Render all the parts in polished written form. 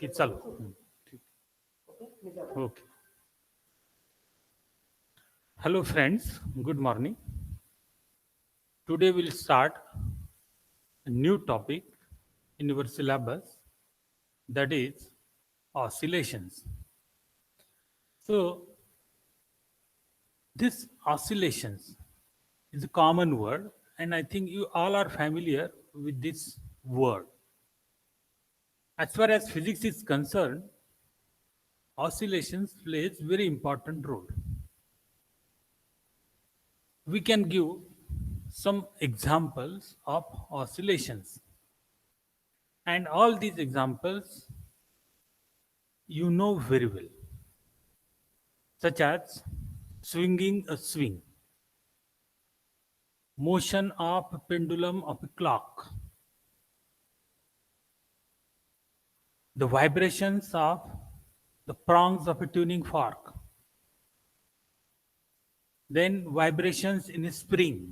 की चलो ठीक okay hello friends, good morning. Today we'll start a new topic in your syllabus, that is oscillations. So this oscillations is a common word, and I think you all are familiar with this word. As far as physics is concerned, oscillations plays very important role. We can give some examples of oscillations, and all these examples you know very well, such as swinging a swing, motion of a pendulum of a clock, the vibrations of the prongs of a tuning fork, then vibrations in a spring,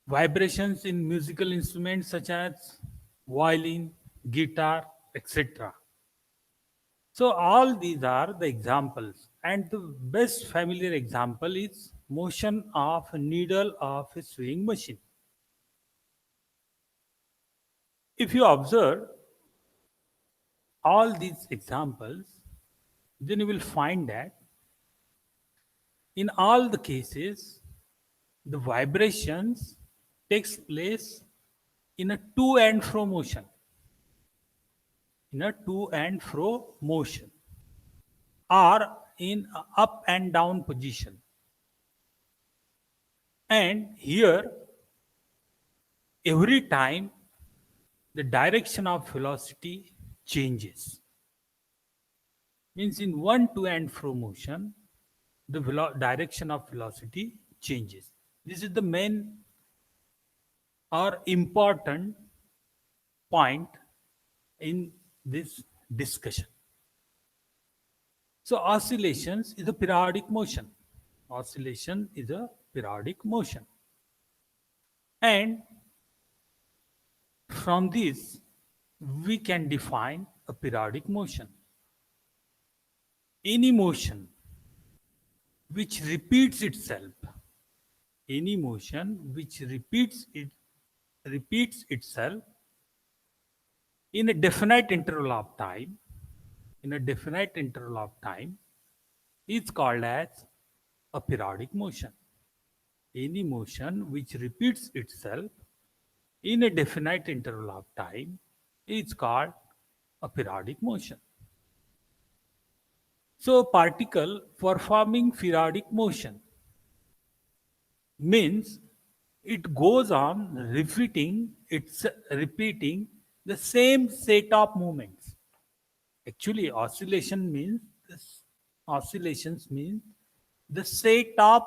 vibrations in musical instruments such as violin, guitar, etc. So all these are the examples, and the best familiar example is motion of a needle of a sewing machine. If you observe all these examples, then you will find that in all the cases, the vibrations takes place in a to and fro motion, in a to and fro motion, or in a up and down position. And here, every time the direction of velocity changes. Means in one to and fro motion, the direction of velocity changes. This is the main or important point in this discussion. So oscillations is a periodic motion. Oscillation is a periodic motion. And from this, we can define a periodic motion. Any motion which repeats itself, any motion which repeats itself in a definite interval of time, in a definite interval of time, is called as a periodic motion. Any motion which repeats itself in a definite interval of time is called a periodic motion. So, particle performing periodic motion means it goes on repeating the same set of movements. Actually, oscillations means the set of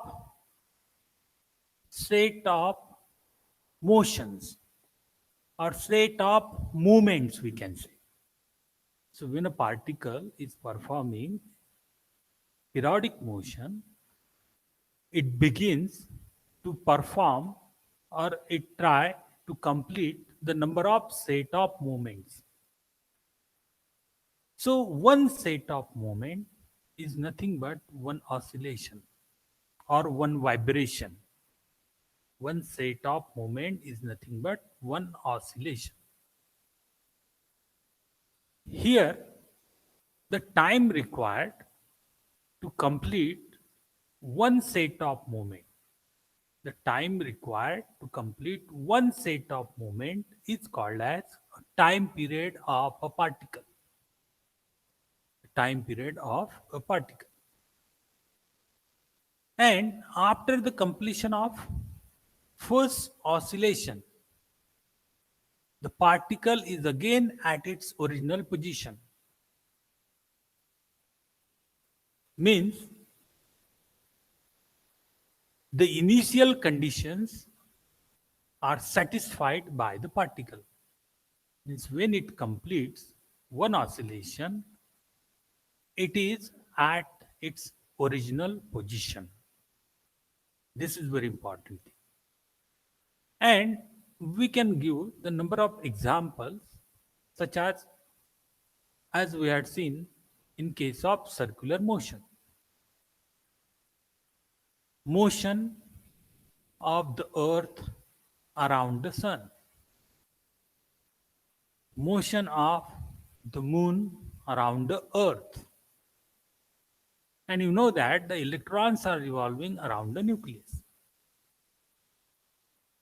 motions or set of movements, we can say. So when a particle is performing periodic motion, it begins to perform or it try to complete the number of set of movements. So one set of movement is nothing but one oscillation or one vibration. One set of movement is nothing but one oscillation. Here, the time required to complete one set of movement, the time required to complete one set of movement is called as a time period of a particle. Time period of a particle. And after the completion of first oscillation, the particle is again at its original position. Means the initial conditions are satisfied by the particle. Means when it completes one oscillation, it is at its original position. This is very important thing. And we can give the number of examples such as we had seen in case of circular motion. Motion of the earth around the sun. Motion of the moon around the earth. And you know that the electrons are revolving around the nucleus.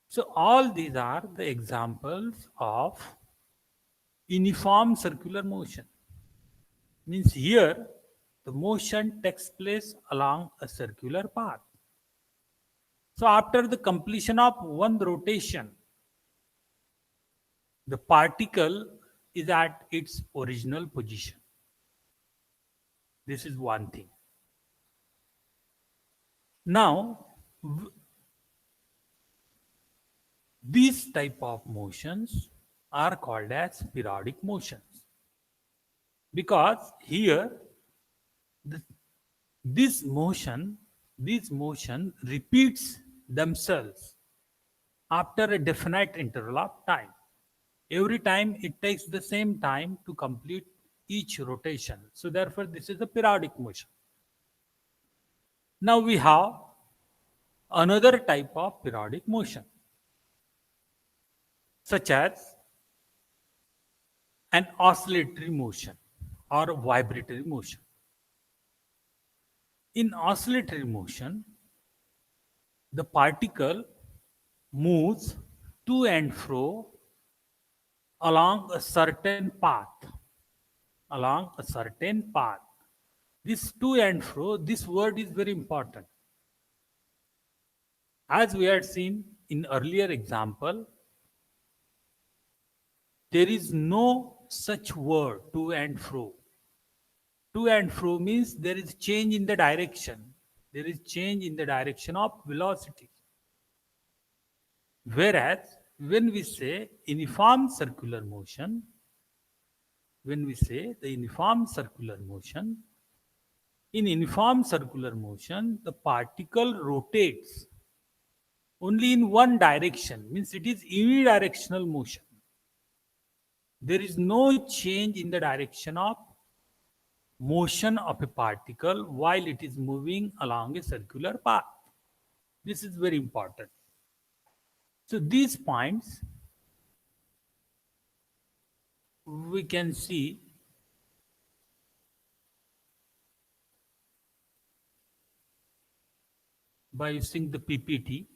So all these are the examples of uniform circular motion. Means here the motion takes place along a circular path. So after the completion of one rotation, the particle is at its original position. This is one thing. Now, these type of motions are called as periodic motions, because here the, this motion repeats themselves after a definite interval of time. Every time it takes the same time to complete each rotation. So therefore, this is a periodic motion. Now we have another type of periodic motion, such as an oscillatory motion or vibratory motion. In oscillatory motion, the particle moves to and fro along a certain path. Along a certain path. This to and fro, this word is very important. As we had seen in earlier example, there is no such word to and fro. To and fro means there is change in the direction. There is change in the direction of velocity. Whereas when we say uniform circular motion, when we say the uniform circular motion, in uniform circular motion, the particle rotates only in one direction, means it is unidirectional motion. There is no change in the direction of motion of a particle while it is moving along a circular path. This is very important. So these points we can see by using the PPT.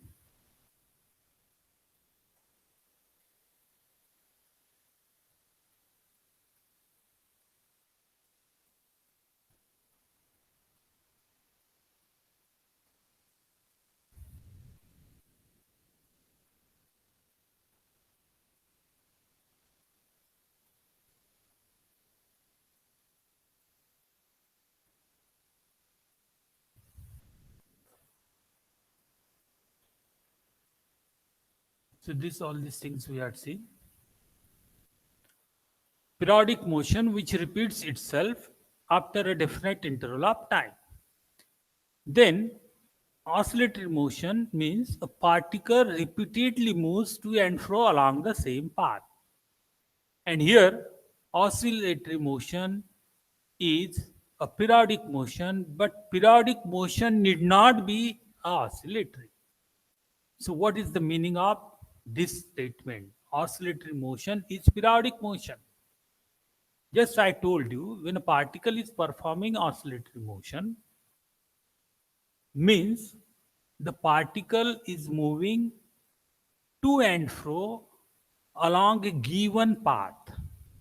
So this all these things we had seen. Periodic motion which repeats itself after a definite interval of time. Then oscillatory motion means a particle repeatedly moves to and fro along the same path. And here oscillatory motion is a periodic motion, but periodic motion need not be oscillatory. So what is the meaning of this statement? Oscillatory motion is periodic motion. Just I told you, when a particle is performing oscillatory motion, means the particle is moving to and fro along a given path.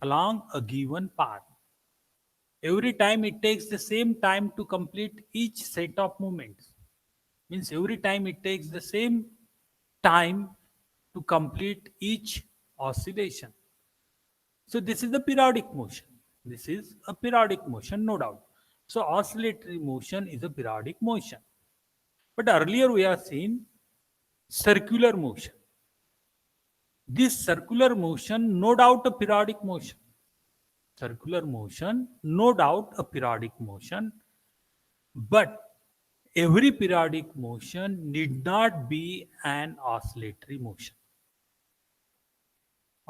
Along a given path. Every time it takes the same time to complete each set of movements. Means every time it takes the same time to complete each oscillation. So this is the periodic motion. This is a periodic motion, no doubt. So oscillatory motion is a periodic motion. But earlier we have seen circular motion. This circular motion, no doubt a periodic motion. Circular motion, no doubt a periodic motion. But every periodic motion need not be an oscillatory motion.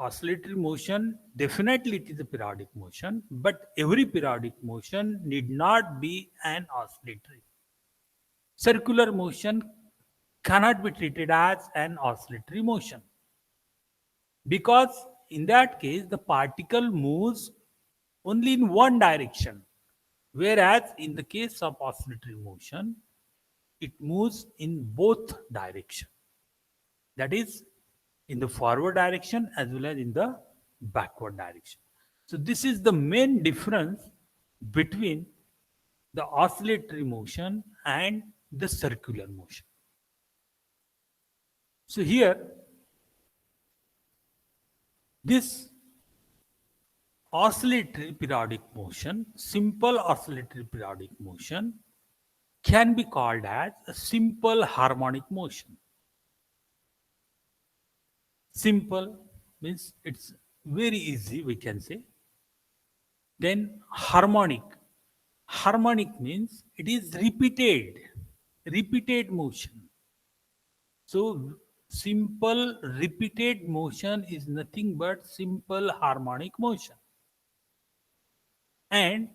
Oscillatory motion, definitely it is a periodic motion, but every periodic motion need not be an oscillatory. Circular motion cannot be treated as an oscillatory motion because in that case the particle moves only in one direction, whereas in the case of oscillatory motion it moves in both direction, that is in the forward direction as well as in the backward direction. So this is the main difference between the oscillatory motion and the circular motion. So here this oscillatory periodic motion, simple oscillatory periodic motion, can be called as a simple harmonic motion. Simple means it's very easy, we can say. Then harmonic. Harmonic means it is repeated motion. So simple repeated motion is nothing but simple harmonic motion. And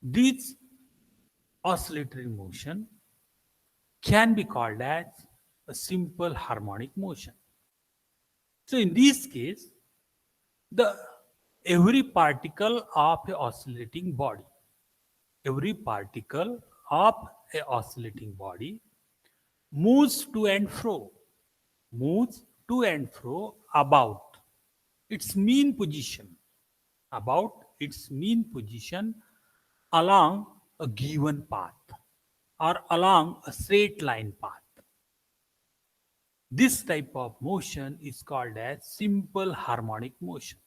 this oscillatory motion can be called as a simple harmonic motion. So in this case, the every particle of a oscillating body, every particle of a oscillating body moves to and fro, moves to and fro about its mean position, about its mean position along a given path or along a straight line path. This type of motion is called as simple harmonic motion.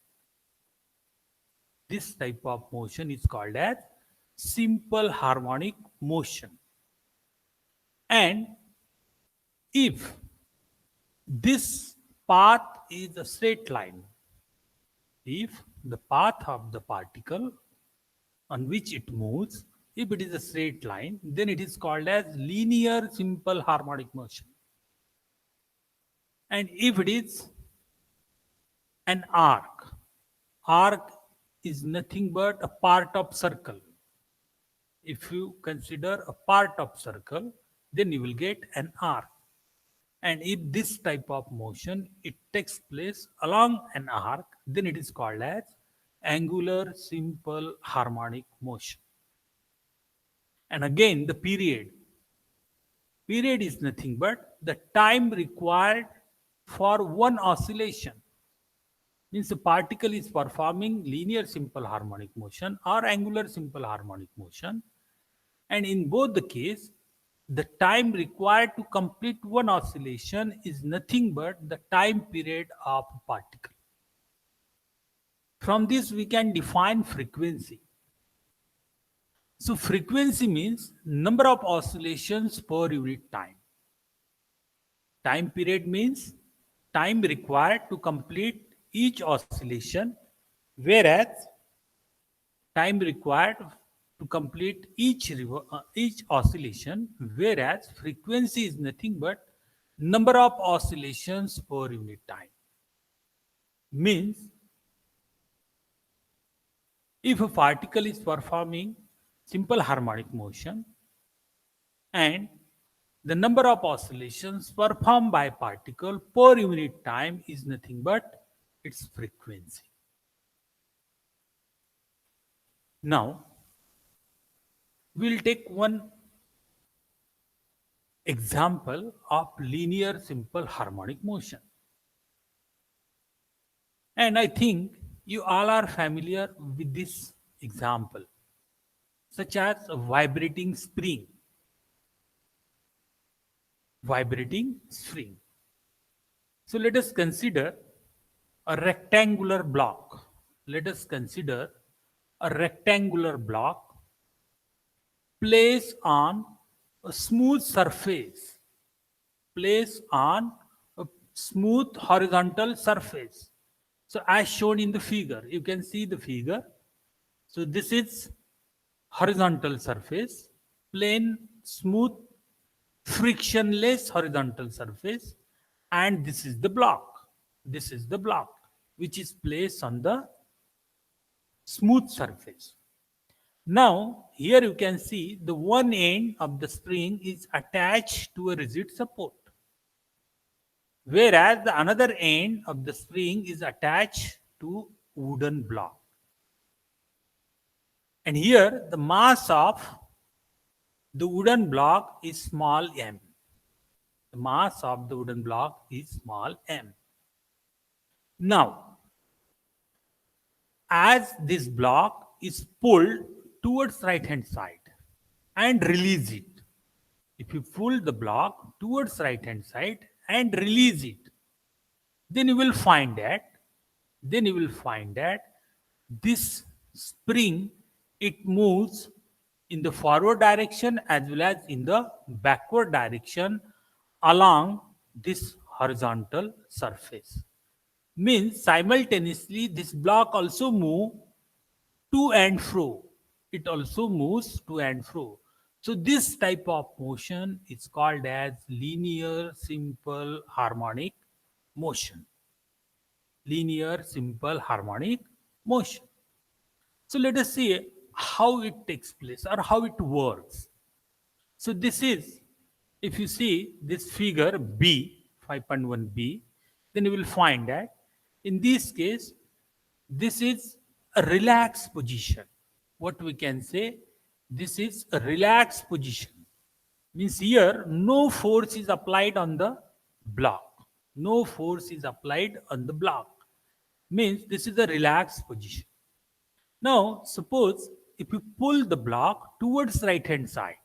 This type of motion is called as simple harmonic motion. And if this path is a straight line, if the path of the particle on which it moves, if it is a straight line, then it is called as linear simple harmonic motion. And if it is an arc is nothing but a part of circle. If you consider a part of circle, then you will get an arc. And if this type of motion, it takes place along an arc, then it is called as angular simple harmonic motion. And again, the period is nothing but the time required for one oscillation. Means the particle is performing linear simple harmonic motion or angular simple harmonic motion, and in both the case the time required to complete one oscillation is nothing but the time period of a particle. From this we can define frequency. So frequency means number of oscillations per unit time. Time period means time required to complete each oscillation, whereas time required to complete each oscillation, whereas frequency is nothing but number of oscillations per unit time. Means if a particle is performing simple harmonic motion and the number of oscillations performed by particle per unit time is nothing but its frequency. Now, we will take one example of linear simple harmonic motion. And I think you all are familiar with this example, such as a vibrating spring. Vibrating spring. So let us consider a rectangular block. Let us consider a rectangular block placed on a smooth surface, placed on a smooth horizontal surface. So as shown in the figure, you can see the figure. So this is horizontal surface, plain, smooth, frictionless horizontal surface, and this is the block. this is the block which is placed on the smooth surface. Now, here you can see the one end of the spring is attached to a rigid support, whereas the another end of the spring is attached to wooden block. And here the mass of the wooden block is small m. The mass of the wooden block is small m. Now, as this block is pulled towards right hand side and release it, if you pull the block towards right hand side and release it, then you will find that this spring, it moves in the forward direction as well as in the backward direction along this horizontal surface. Means simultaneously this block also move to and fro. It also moves to and fro. So this type of motion is called as linear simple harmonic motion. Linear simple harmonic motion. So let us see how it takes place or how it works. So this is, if you see this figure B, 5.1b, then you will find that in this case, this is a relaxed position. What we can say, this is a relaxed position. Means here no force is applied on the block. No force is applied on the block. Means this is a relaxed position. Now suppose if you pull the block towards right hand side,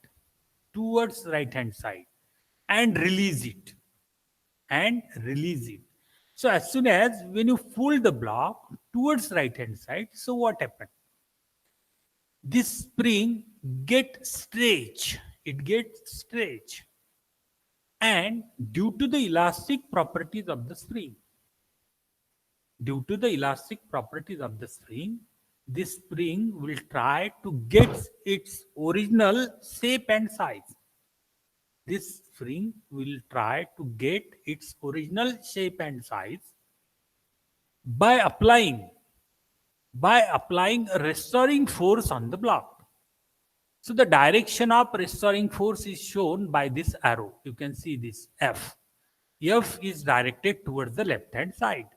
and release it, So as soon as when you pull the block towards right hand side, so what happened? This spring gets stretched. It gets stretched. And due to the elastic properties of the spring, this spring will try to get its original shape and size. This spring will try to get its original shape and size by applying a restoring force on the block. So the direction of restoring force is shown by this arrow. You can see this F. F is directed towards the left hand side,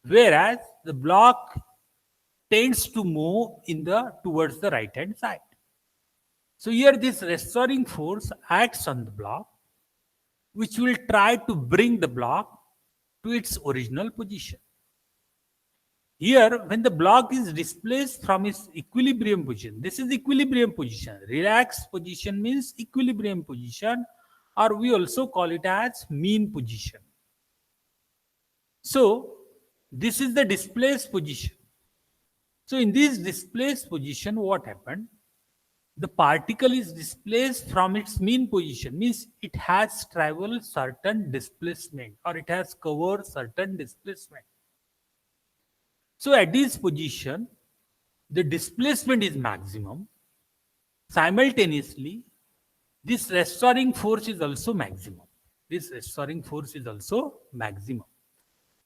whereas the block tends to move towards the right hand side. So here this restoring force acts on the block, which will try to bring the block to its original position. Here, when the block is displaced from its equilibrium position, this is equilibrium position. Relaxed position means equilibrium position, or we also call it as mean position. So, this is the displaced position. So, in this displaced position, what happened? The particle is displaced from its mean position, means it has traveled certain displacement or it has covered certain displacement. So at this position, the displacement is maximum. Simultaneously, this restoring force is also maximum.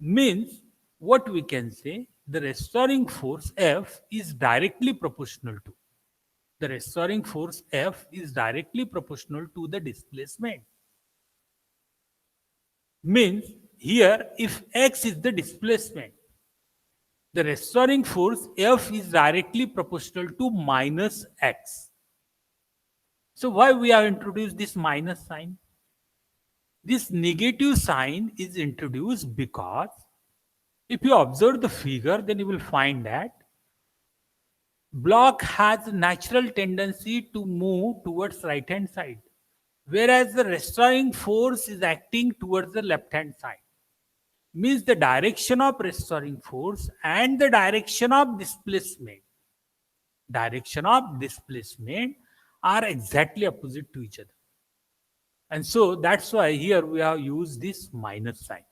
Means what we can say, the restoring force F is directly proportional to. The restoring force F is directly proportional to the displacement. Means here, if X is the displacement, the restoring force F is directly proportional to minus X. So why we have introduced this minus sign? This negative sign is introduced because if you observe the figure, then you will find that block has a natural tendency to move towards right hand side, whereas the restoring force is acting towards the left hand side. Means the direction of restoring force and the direction of displacement are exactly opposite to each other. And so that's why here we have used this minus sign.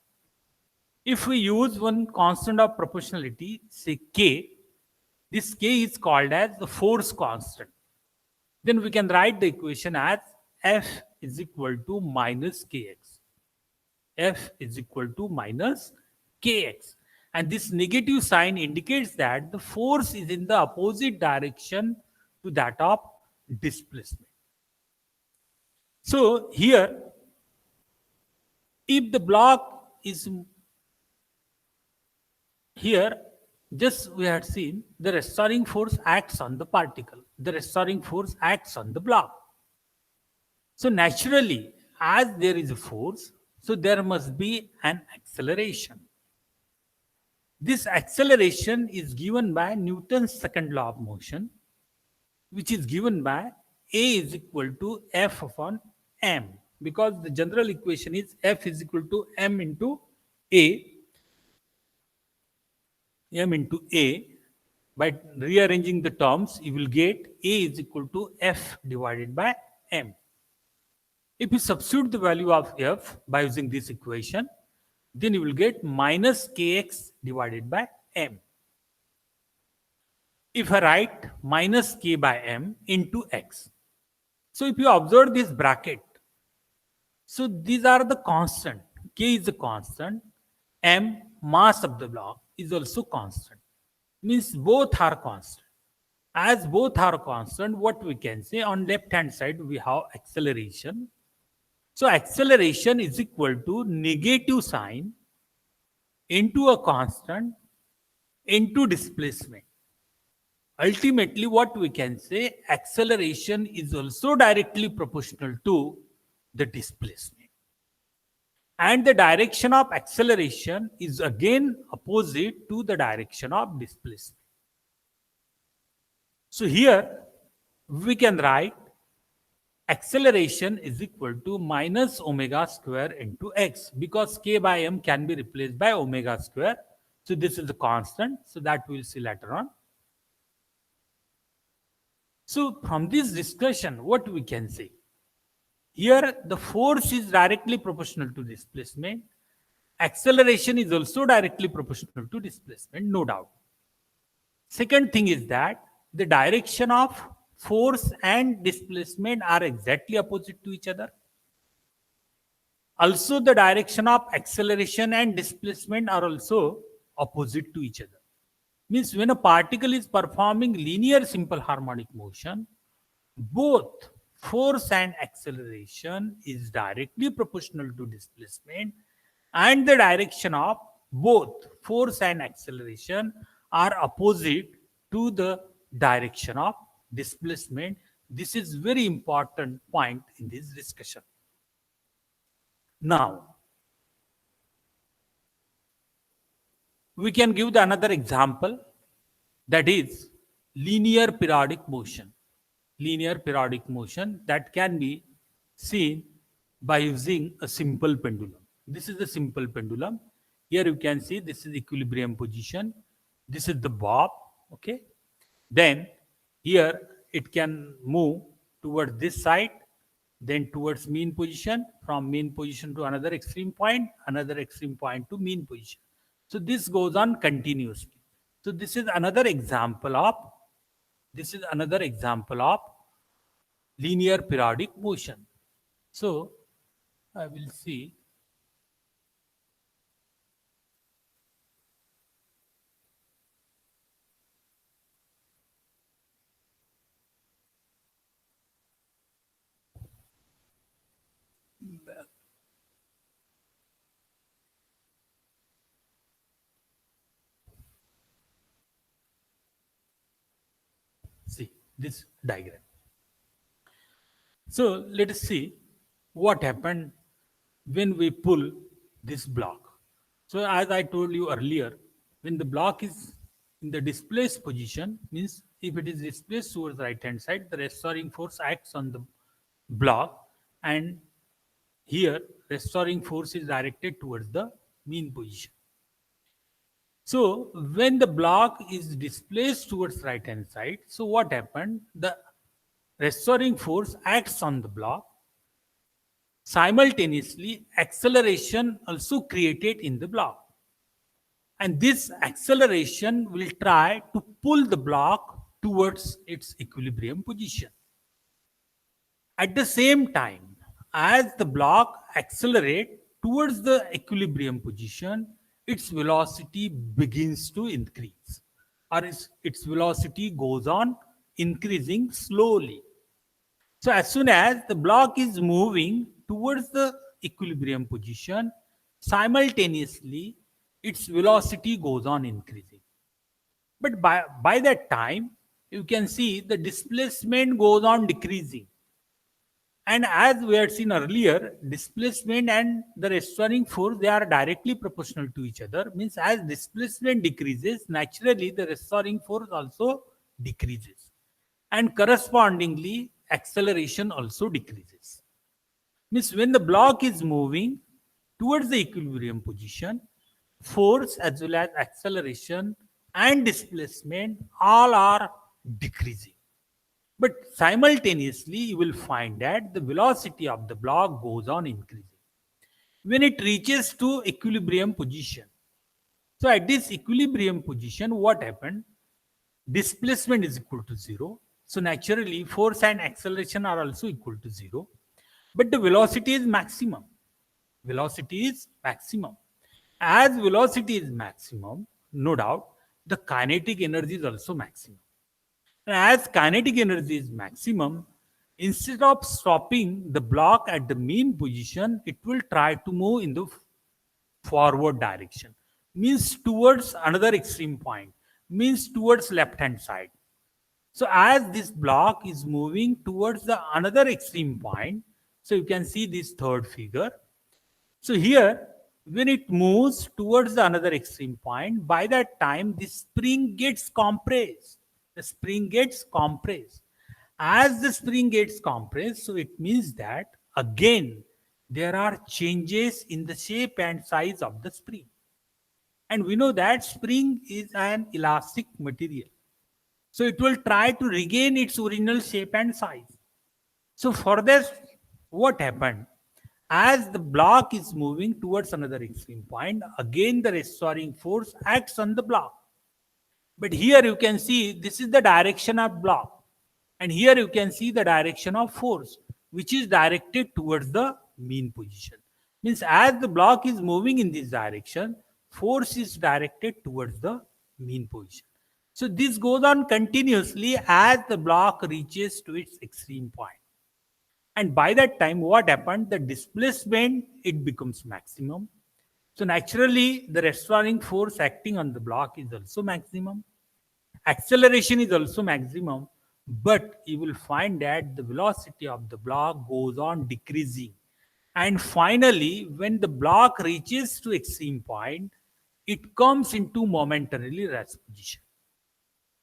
If we use one constant of proportionality, say K, this K is called as the force constant. Then we can write the equation as F is equal to minus Kx. F is equal to minus kx. And this negative sign indicates that the force is in the opposite direction to that of displacement. So here, if the block is here, just we had seen the restoring force acts on the particle, the restoring force acts on the block. So naturally, as there is a force, so there must be an acceleration. This acceleration is given by Newton's second law of motion, which is given by A is equal to F upon m, because the general equation is F is equal to m into A. By rearranging the terms, you will get A is equal to F divided by m. If you substitute the value of F by using this equation, then you will get minus kx divided by m. If I write minus k by m into x, so if you observe this bracket, so these are the constant. K is a constant, m mass of the block is also constant. Means both are constant. As both are constant, what we can say, on left hand side we have acceleration. So acceleration is equal to negative sign into a constant into displacement. Ultimately, what we can say, acceleration is also directly proportional to the displacement. And the direction of acceleration is again opposite to the direction of displacement. So here we can write acceleration is equal to minus omega square into x, because k by m can be replaced by omega square. So this is a constant, so that we'll see later on. So from this discussion, what we can say? Here the force is directly proportional to displacement. Acceleration is also directly proportional to displacement, no doubt. Second thing is that the direction of force and displacement are exactly opposite to each other. Also, the direction of acceleration and displacement are also opposite to each other. Means when a particle is performing linear simple harmonic motion, both force and acceleration is directly proportional to displacement, and the direction of both force and acceleration are opposite to the direction of displacement. This is very important point in this discussion. Now, we can give another example, that is linear periodic motion. Linear periodic motion that can be seen by using a simple pendulum. This is a simple pendulum. Here you can see this is equilibrium position. This is the bob. Okay. Then here it can move towards this side, then towards mean position, from mean position to another extreme point to mean position. So this goes on continuously. So this is another example of linear periodic motion. So I will see. See this diagram. So let us see what happened when we pull this block. So as I told you earlier, when the block is in the displaced position, means if it is displaced towards the right hand side, the restoring force acts on the block, and here restoring force is directed towards the mean position. So when the block is displaced towards right hand side, so what happened? The restoring force acts on the block. Simultaneously, acceleration also created in the block. And this acceleration will try to pull the block towards its equilibrium position. At the same time, as the block accelerates towards the equilibrium position, its velocity begins to increase, or its velocity goes on increasing slowly. So as soon as the block is moving towards the equilibrium position, simultaneously its velocity goes on increasing. But by that time, you can see the displacement goes on decreasing. And as we had seen earlier, displacement and the restoring force, they are directly proportional to each other. Means as displacement decreases, naturally the restoring force also decreases. And correspondingly, acceleration also decreases. Means when the block is moving towards the equilibrium position, force as well as acceleration and displacement all are decreasing. But simultaneously, you will find that the velocity of the block goes on increasing when it reaches to equilibrium position. So at this equilibrium position, what happened? Displacement is equal to zero. So naturally, force and acceleration are also equal to zero. But the velocity is maximum. Velocity is maximum. As velocity is maximum, no doubt, the kinetic energy is also maximum. And as kinetic energy is maximum, instead of stopping the block at the mean position, it will try to move in the forward direction. Means towards another extreme point. Means towards left hand side. So as this block is moving towards the another extreme point, so you can see this third figure. So here, when it moves towards the another extreme point, by that time the spring gets compressed. The spring gets compressed. As the spring gets compressed, so it means that again there are changes in the shape and size of the spring. And we know that spring is an elastic material. So it will try to regain its original shape and size. So for this, what happened? As the block is moving towards another extreme point, again the restoring force acts on the block. But here you can see this is the direction of block. And here you can see the direction of force, which is directed towards the mean position. Means as the block is moving in this direction, force is directed towards the mean position. So this goes on continuously as the block reaches to its extreme point. And by that time, what happened? The displacement, it becomes maximum. So naturally, the restoring force acting on the block is also maximum. Acceleration is also maximum. But you will find that the velocity of the block goes on decreasing. And finally, when the block reaches to extreme point, it comes into momentarily rest position.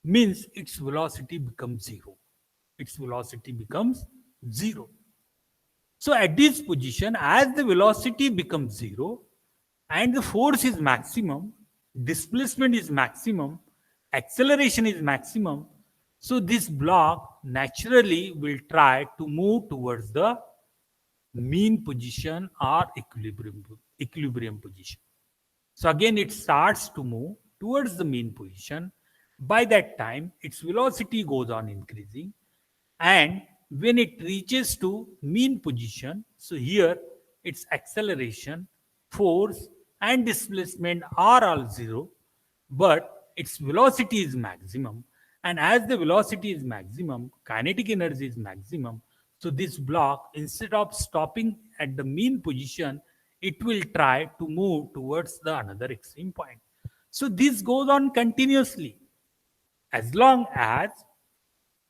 Means its velocity becomes zero. Its velocity becomes zero. So at this position, as the velocity becomes zero and the force is maximum, displacement is maximum, acceleration is maximum, so this block naturally will try to move towards the mean position or equilibrium position. So again, it starts to move towards the mean position. By that time, its velocity goes on increasing, and when it reaches to mean position, so here its acceleration, force and displacement are all zero, but its velocity is maximum. And as the velocity is maximum, kinetic energy is maximum. So this block, instead of stopping at the mean position, it will try to move towards the another extreme point. So this goes on continuously. As long as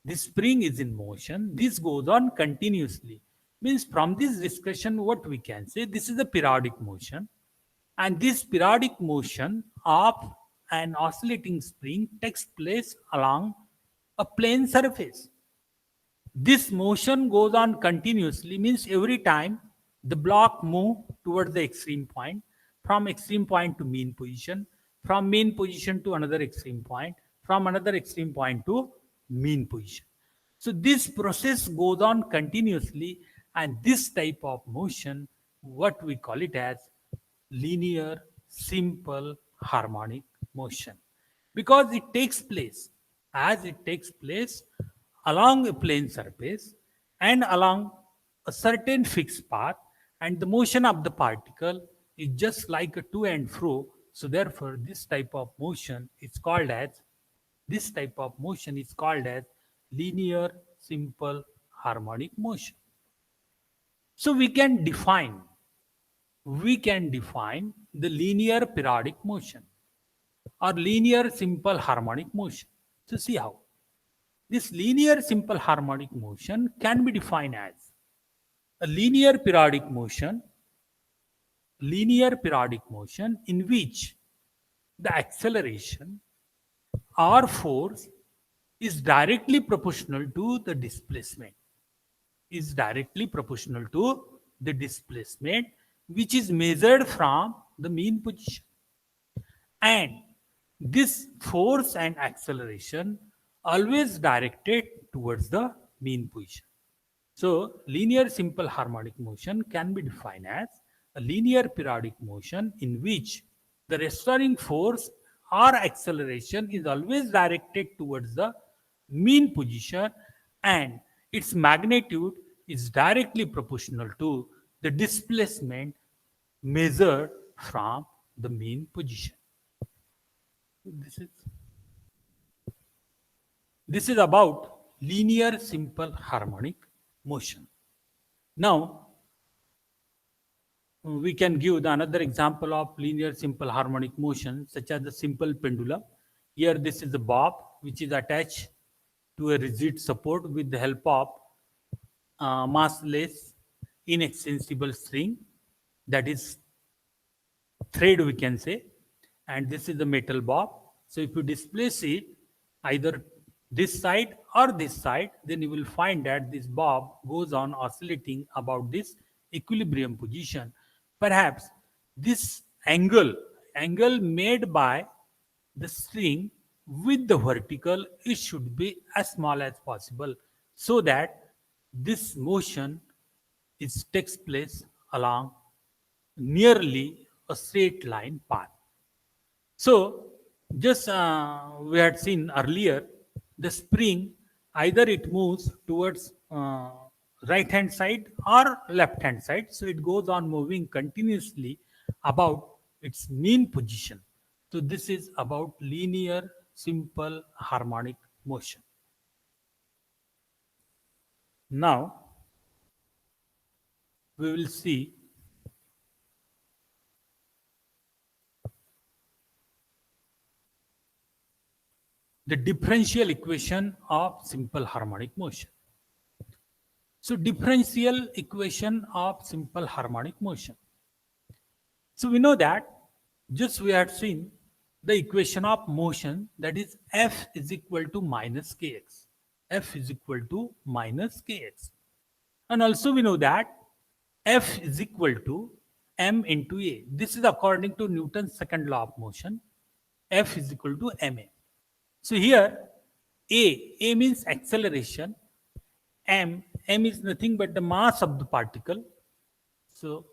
the spring is in motion, this goes on continuously. Means from this discussion, what we can say, this is a periodic motion. And this periodic motion of an oscillating spring takes place along a plane surface. This motion goes on continuously, means every time the block move towards the extreme point, from extreme point to mean position, from mean position to another extreme point, from another extreme point to mean position. So this process goes on continuously, and this type of motion, what we call it as linear, simple, harmonic motion. Because it takes place, as it takes place along a plane surface and along a certain fixed path, and the motion of the particle is just like a to and fro So therefore, this type of motion is called as linear simple harmonic motion. So we can define the linear periodic motion or linear simple harmonic motion. So see how this linear simple harmonic motion can be defined as a linear periodic motion in which the acceleration or force is directly proportional to the displacement which is measured from the mean position, and this force and acceleration always directed towards the mean position. So, linear simple harmonic motion can be defined as a linear periodic motion in which the restoring force or acceleration is always directed towards the mean position, and its magnitude is directly proportional to the displacement measured from the mean position. This is this is about linear simple harmonic motion. Now, we can give the another example of linear simple harmonic motion, such as the simple pendulum. Here, this is a bob which is attached to a rigid support with the help of massless, inextensible string, that is thread, we can say, and this is the metal bob. So, if you displace it either this side or this side, then you will find that this bob goes on oscillating about this equilibrium position. Perhaps this angle made by the string with the vertical, it should be as small as possible, so that this motion is takes place along nearly a straight line path. So, just we had seen earlier, the spring either it moves towards right hand side or left hand side. So, it goes on moving continuously about its mean position. So, this is about linear simple harmonic motion. Now, we will see the differential equation of simple harmonic motion. So, differential equation of simple harmonic motion. So, we know that just we had seen the equation of motion, that is F is equal to minus kx. F is equal to minus kx. And also we know that F is equal to m into a. This is according to Newton's second law of motion. F is equal to ma. So here a means acceleration, m is nothing but the mass of the particle. So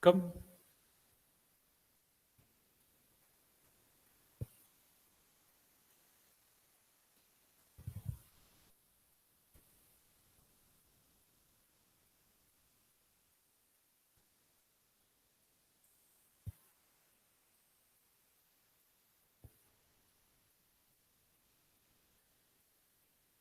come